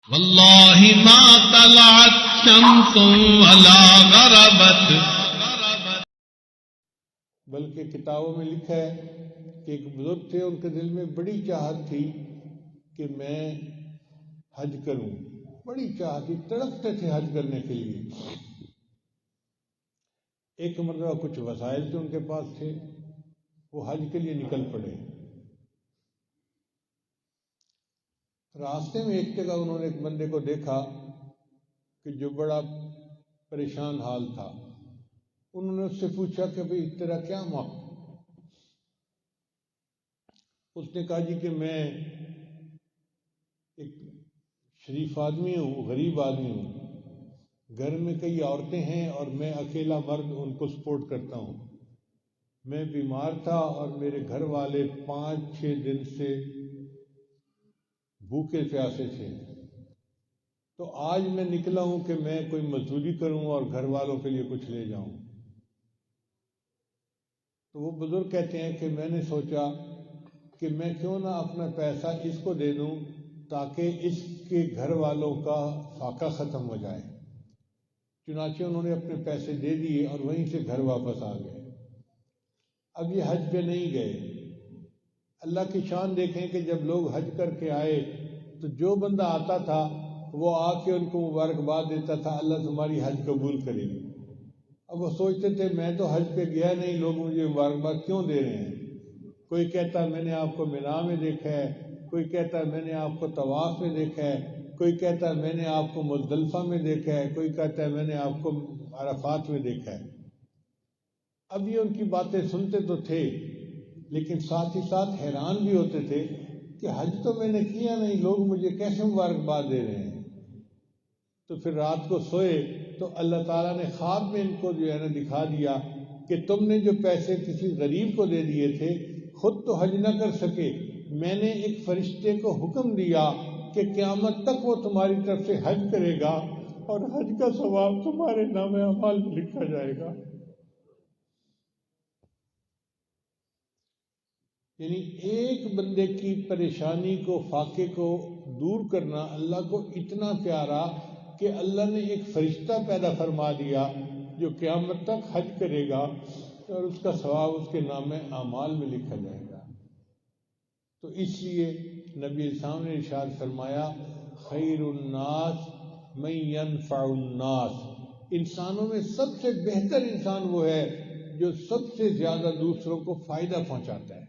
واللہ ما طلعت شمس ولا غربت. بلکہ کتابوں میں لکھا ہے کہ ایک بزرگ تھے، ان کے دل میں بڑی چاہت تھی کہ میں حج کروں، بڑی چاہت تھی، تڑپتے تھے حج کرنے کے لیے. ایک مرتبہ کچھ وسائل جو ان کے پاس تھے وہ حج کے لیے نکل پڑے. راستے میں ایک جگہ انہوں نے ایک بندے کو دیکھا کہ جو بڑا پریشان حال تھا. انہوں نے اس سے پوچھا کہ بھئی تیرا کیا موقع؟ اس نے کہا جی کہ میں ایک شریف آدمی ہوں، غریب آدمی ہوں، گھر میں کئی عورتیں ہیں اور میں اکیلا مرد ان کو سپورٹ کرتا ہوں. میں بیمار تھا اور میرے گھر والے 5-6 دن سے بھوکے پیاسے تھے، تو آج میں نکلا ہوں کہ میں کوئی مزدوری کروں اور گھر والوں کے لیے کچھ لے جاؤں. تو وہ بزرگ کہتے ہیں کہ میں نے سوچا کہ میں کیوں نہ اپنا پیسہ اس کو دے دوں تاکہ اس کے گھر والوں کا فاقہ ختم ہو جائے. چنانچہ انہوں نے اپنے پیسے دے دیے اور وہیں سے گھر واپس آ گئے. اب یہ حج پہ نہیں گئے. اللہ کی شان دیکھیں کہ جب لوگ حج کر کے آئے تو جو بندہ آتا تھا وہ آ کے ان کو مبارکباد دیتا تھا، اللہ تمہاری حج قبول کرے. اب وہ سوچتے تھے میں تو حج پہ گیا نہیں، لوگ مجھے مبارکباد کیوں دے رہے ہیں؟ کوئی کہتا ہے میں نے آپ کو مینا میں دیکھا ہے، کوئی کہتا ہے میں نے آپ کو طواف میں دیکھا ہے، کوئی کہتا ہے میں نے آپ کو مزدلفہ میں دیکھا ہے، کوئی کہتا ہے میں نے آپ کو عرفات میں دیکھا ہے. اب یہ ان کی باتیں سنتے تو تھے لیکن ساتھ ہی ساتھ حیران بھی ہوتے تھے کہ حج تو میں نے کیا نہیں، لوگ مجھے کیسے مبارکباد دے رہے ہیں. تو پھر رات کو سوئے تو اللہ تعالیٰ نے خواب میں ان کو جو ہے نا دکھا دیا کہ تم نے جو پیسے کسی غریب کو دے دیے تھے، خود تو حج نہ کر سکے، میں نے ایک فرشتے کو حکم دیا کہ قیامت تک وہ تمہاری طرف سے حج کرے گا اور حج کا ثواب تمہارے نام اعمال میں لکھا جائے گا. یعنی ایک بندے کی پریشانی کو، فاقے کو دور کرنا اللہ کو اتنا پیارا کہ اللہ نے ایک فرشتہ پیدا فرما دیا جو قیامت تک حج کرے گا اور اس کا ثواب اس کے نام اعمال میں لکھا جائے گا. تو اس لیے نبی اسلام نے ارشاد فرمایا خیر الناس من ينفع الناس، انسانوں میں سب سے بہتر انسان وہ ہے جو سب سے زیادہ دوسروں کو فائدہ پہنچاتا ہے.